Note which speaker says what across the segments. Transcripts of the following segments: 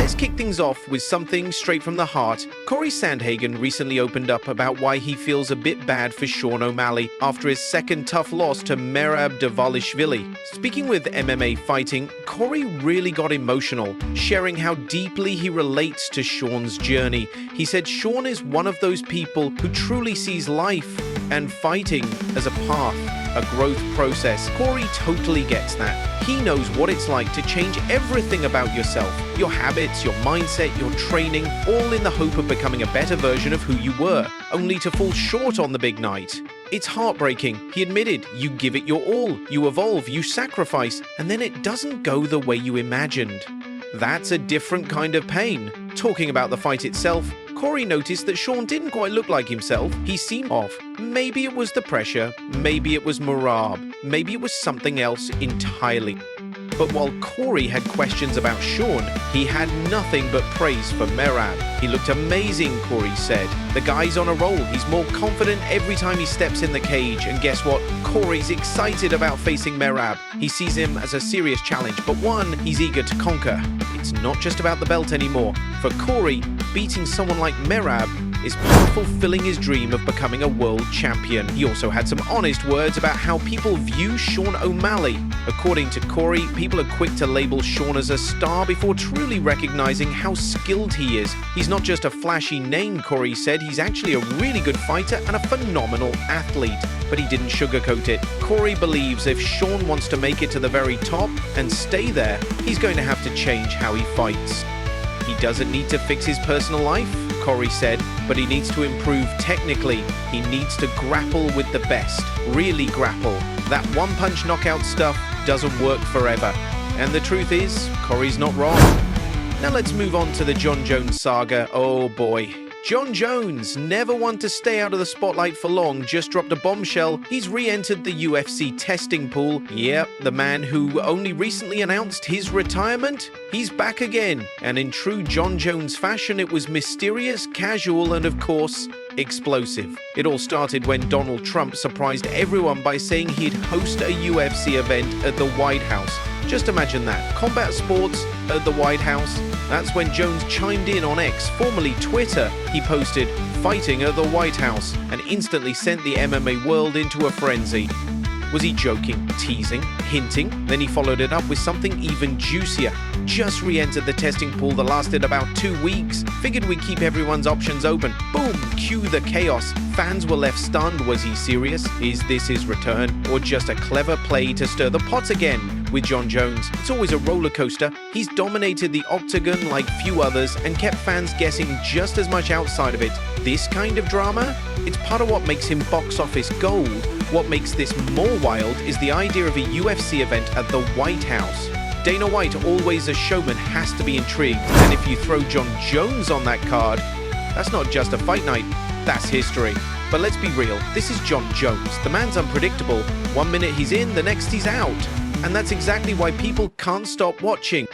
Speaker 1: Let's kick things off with something straight from the heart. Cory Sandhagen recently opened up about why he feels a bit bad for Shawn O'Malley after his second tough loss to Merab Dvalishvili. Speaking with MMA Fighting, Cory really got emotional, sharing how deeply he relates to Shawn's journey. He said Shawn is one of those people who truly sees life and fighting as a path, a growth process. Cory totally gets that. He knows what it's like to change everything about yourself, your habits, your mindset, your training, all in the hope of becoming a better version of who you were, only to fall short on the big night. It's heartbreaking. He admitted, you give it your all, you evolve, you sacrifice, and then it doesn't go the way you imagined. That's a different kind of pain. Talking about the fight itself, Cory noticed that Shawn didn't quite look like himself. He seemed off. Maybe it was the pressure, maybe it was Merab, maybe it was something else entirely. But while Cory had questions about Shawn, he had nothing but praise for Merab. He looked amazing, Cory said. The guy's on a roll. He's more confident every time he steps in the cage. And guess what? Cory's excited about facing Merab. He sees him as a serious challenge, but one he's eager to conquer. It's not just about the belt anymore. For Cory, beating someone like Merab is fulfilling his dream of becoming a world champion. He also had some honest words about how people view Shawn O'Malley. According to Cory, people are quick to label Shawn as a star before truly recognizing how skilled he is. He's not just a flashy name, Cory said, he's actually a really good fighter and a phenomenal athlete. But he didn't sugarcoat it. Cory believes if Shawn wants to make it to the very top and stay there, he's going to have to change how he fights. He doesn't need to fix his personal life, Cory said, but he needs to improve technically. He needs to grapple with the best, really grapple. That one-punch knockout stuff doesn't work forever. And the truth is, Cory's not wrong. Now let's move on to the Jon Jones saga. Oh boy. Jon Jones, never one to stay out of the spotlight for long, just dropped a bombshell. He's re-entered the UFC testing pool. Yep, the man who only recently announced his retirement, he's back again. And in true Jon Jones fashion, it was mysterious, casual, and of course, explosive. It all started when Donald Trump surprised everyone by saying he'd host a UFC event at the White House. Just imagine that. Combat sports at the White House. That's when Jones chimed in on X, formerly Twitter. He posted, "Fighting at the White House," and instantly sent the MMA world into a frenzy. Was he joking, teasing, hinting? Then he followed it up with something even juicier. Just re-entered the testing pool that lasted about 2 weeks. Figured we'd keep everyone's options open. Boom! Cue the chaos. Fans were left stunned. Was he serious? Is this his return? Or just a clever play to stir the pot again? With Jon Jones, it's always a roller coaster. He's dominated the octagon like few others and kept fans guessing just as much outside of it. This kind of drama? It's part of what makes him box office gold. What makes this more wild is the idea of a UFC event at the White House. Dana White, always a showman, has to be intrigued. And if you throw Jon Jones on that card, that's not just a fight night, that's history. But let's be real, this is Jon Jones. The man's unpredictable. One minute he's in, the next he's out. And that's exactly why people can't stop watching.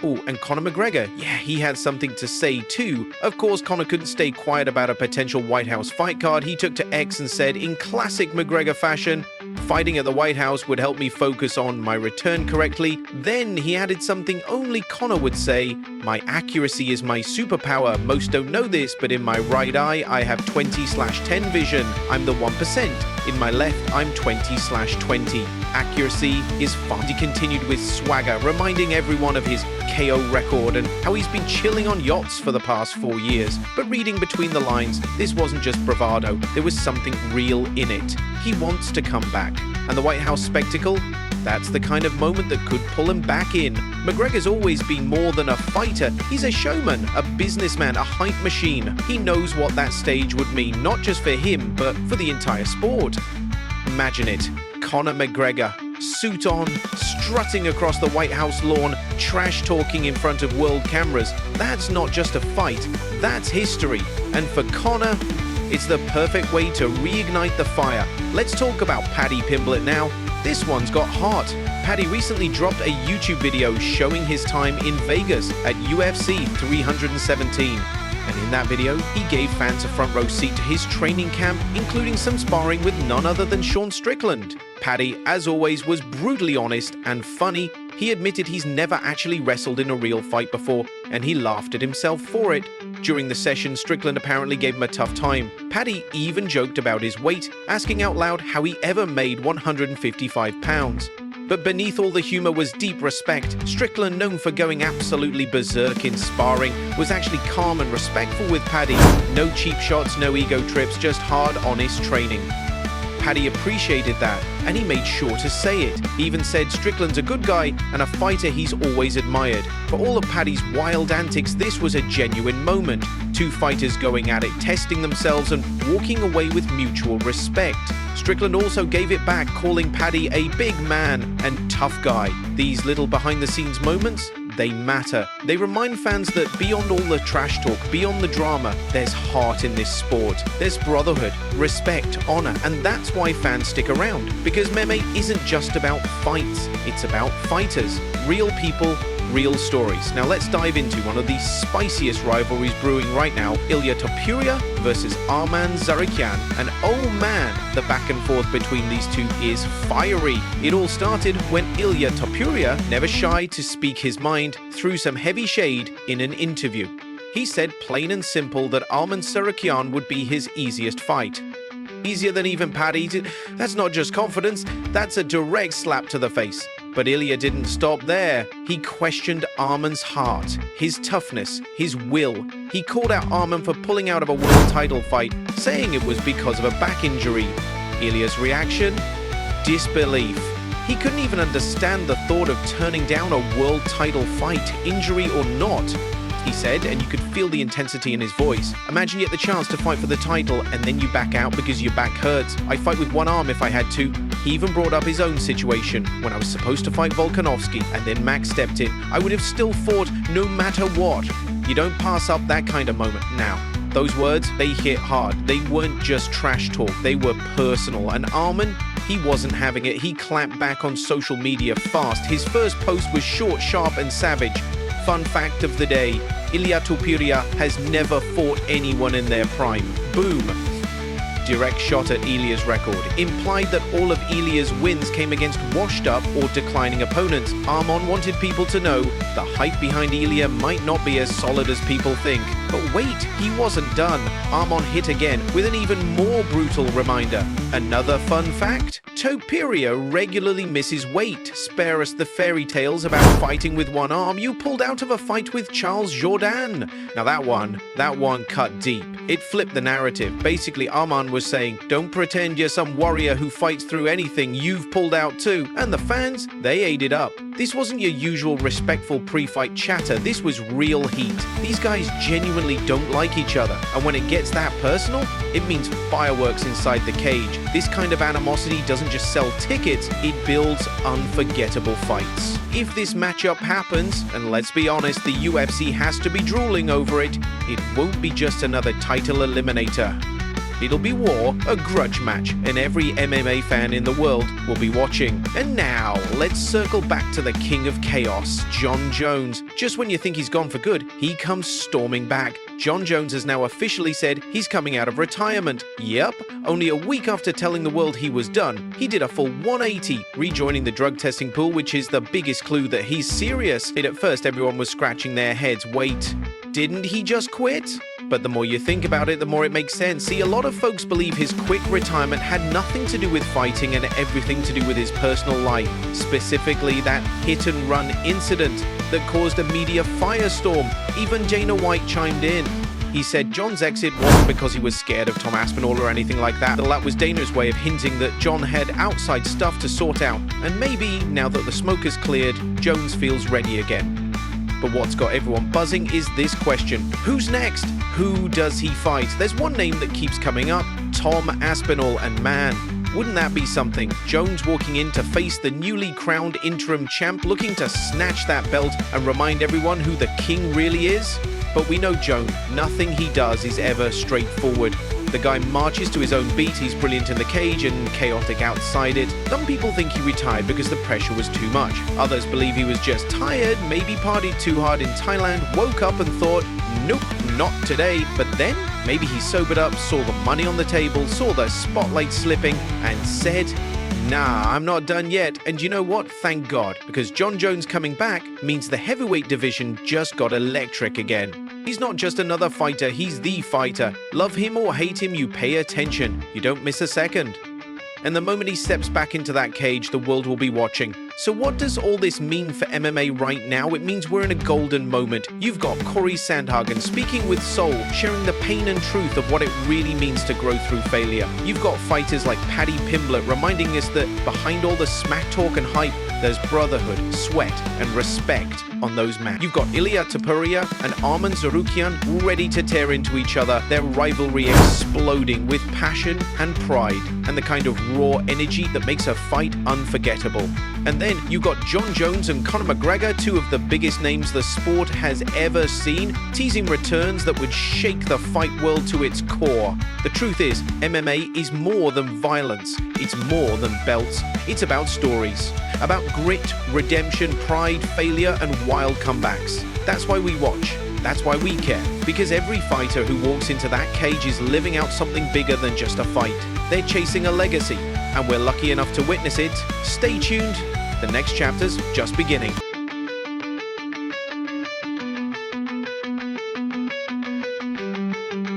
Speaker 1: Oh, and Conor McGregor, yeah, he had something to say too. Of course, Conor couldn't stay quiet about a potential White House fight card. He took to X and said, in classic McGregor fashion, "Fighting at the White House would help me focus on my return correctly." Then he added something only Conor would say, "My accuracy is my superpower. Most don't know this, but in my right eye, I have 20/10 vision. I'm the 1%. In my left, I'm 20/20. Accuracy is fun." He continued with swagger, reminding everyone of his KO record and how he's been chilling on yachts for the past 4 years. But reading between the lines, this wasn't just bravado, there was something real in it. He wants to come back. And the White House spectacle? That's the kind of moment that could pull him back in. McGregor's always been more than a fighter. He's a showman, a businessman, a hype machine. He knows what that stage would mean, not just for him, but for the entire sport. Imagine it. Conor McGregor, suit on, strutting across the White House lawn, trash talking in front of world cameras. That's not just a fight, that's history. And for Conor, it's the perfect way to reignite the fire. Let's talk about Paddy Pimblett now. This one's got heart. Paddy recently dropped a YouTube video showing his time in Vegas at UFC 317. And in that video, he gave fans a front row seat to his training camp, including some sparring with none other than Sean Strickland. Paddy, as always, was brutally honest and funny, He admitted he's never actually wrestled in a real fight before, and he laughed at himself for it. During the session, Strickland apparently gave him a tough time. Paddy even joked about his weight, asking out loud how he ever made 155 pounds. But beneath all the humor was deep respect. Strickland, known for going absolutely berserk in sparring, was actually calm and respectful with Paddy. No cheap shots, no ego trips, just hard, honest training. Paddy appreciated that, and he made sure to say it. He even said Strickland's a good guy and a fighter he's always admired. For all of Paddy's wild antics, this was a genuine moment. Two fighters going at it, testing themselves and walking away with mutual respect. Strickland also gave it back, calling Paddy a big man and tough guy. These little behind-the-scenes moments, they matter. They remind fans that beyond all the trash talk, beyond the drama, there's heart in this sport. There's brotherhood, respect, honor, and that's why fans stick around. Because MMA isn't just about fights, it's about fighters, real people, real stories. Now let's dive into one of the spiciest rivalries brewing right now, Ilia Topuria versus Arman Tsarukyan. And oh man, the back and forth between these two is fiery. It all started when Ilia Topuria, never shy to speak his mind, threw some heavy shade in an interview. He said plain and simple that Arman Tsarukyan would be his easiest fight. Easier than even Paddy. That's not just confidence, that's a direct slap to the face. But Ilia didn't stop there. He questioned Arman's heart, his toughness, his will. He called out Arman for pulling out of a world title fight, saying it was because of a back injury. Ilia's reaction? Disbelief. He couldn't even understand the thought of turning down a world title fight, injury or not. He said, and you could feel the intensity in his voice, imagine you get the chance to fight for the title and then you back out because your back hurts. I'd fight with one arm if I had to. He even brought up his own situation. When I was supposed to fight Volkanovski and then Max stepped in, I would have still fought no matter what. You don't pass up that kind of moment. Now, those words, they hit hard. They weren't just trash talk, they were personal. And Arman, he wasn't having it. He clapped back on social media fast. His first post was short, sharp and savage. Fun fact of the day, Ilia Topuria has never fought anyone in their prime. Boom. Direct shot at Ilia's record. Implied that all of Ilia's wins came against washed up or declining opponents. Arman wanted people to know the hype behind Ilia might not be as solid as people think. But wait, he wasn't done. Arman hit again with an even more brutal reminder. Another fun fact? Topuria regularly misses weight. Spare us the fairy tales about fighting with one arm. You pulled out of a fight with Charles Jourdain. Now that one cut deep. It flipped the narrative. Basically, Arman was saying, don't pretend you're some warrior who fights through anything, you've pulled out too. And the fans, they ate it up. This wasn't your usual respectful pre-fight chatter, this was real heat. These guys genuinely don't like each other, and when it gets that personal, it means fireworks inside the cage. This kind of animosity doesn't just sell tickets, it builds unforgettable fights. If this matchup happens, and let's be honest, the UFC has to be drooling over it, it won't be just another title eliminator. It'll be war, a grudge match, and every MMA fan in the world will be watching. And now, let's circle back to the king of chaos, Jon Jones. Just when you think he's gone for good, he comes storming back. Jon Jones has now officially said he's coming out of retirement. Yep, only a week after telling the world he was done, he did a full 180, rejoining the drug testing pool, which is the biggest clue that he's serious. And at first, everyone was scratching their heads. Wait, didn't he just quit? But the more you think about it, the more it makes sense. See, a lot of folks believe his quick retirement had nothing to do with fighting and everything to do with his personal life. Specifically, that hit-and-run incident that caused a media firestorm. Even Dana White chimed in. He said Jon's exit wasn't because he was scared of Tom Aspinall or anything like that. That was Dana's way of hinting that Jon had outside stuff to sort out. And maybe, now that the smoke has cleared, Jones feels ready again. But what's got everyone buzzing is this question. Who's next? Who does he fight? There's one name that keeps coming up, Tom Aspinall, and man, wouldn't that be something? Jones walking in to face the newly crowned interim champ, looking to snatch that belt and remind everyone who the king really is? But we know Jon, nothing he does is ever straightforward. The guy marches to his own beat, he's brilliant in the cage and chaotic outside it. Some people think he retired because the pressure was too much. Others believe he was just tired, maybe partied too hard in Thailand, woke up and thought, nope, not today. But then, maybe he sobered up, saw the money on the table, saw the spotlight slipping, and said, Nah, I'm not done yet. And you know what? Thank God, because Jon Jones coming back means the heavyweight division just got electric again. He's not just another fighter, he's the fighter. Love him or hate him, you pay attention. You don't miss a second. And the moment he steps back into that cage, the world will be watching. So what does all this mean for MMA right now? It means we're in a golden moment. You've got Cory Sandhagen speaking with soul, sharing the pain and truth of what it really means to grow through failure. You've got fighters like Paddy Pimblett reminding us that behind all the smack talk and hype, there's brotherhood, sweat, and respect on those mats. You've got Ilia Topuria and Arman Tsarukyan ready to tear into each other, their rivalry exploding with passion and pride, and the kind of raw energy that makes a fight unforgettable. And then you've got Jon Jones and Conor McGregor, two of the biggest names the sport has ever seen, teasing returns that would shake the fight world to its core. The truth is, MMA is more than violence. It's more than belts. It's about stories. About grit, redemption, pride, failure, and wild comebacks. That's why we watch. That's why we care. Because every fighter who walks into that cage is living out something bigger than just a fight. They're chasing a legacy, and we're lucky enough to witness it. Stay tuned. The next chapter's just beginning.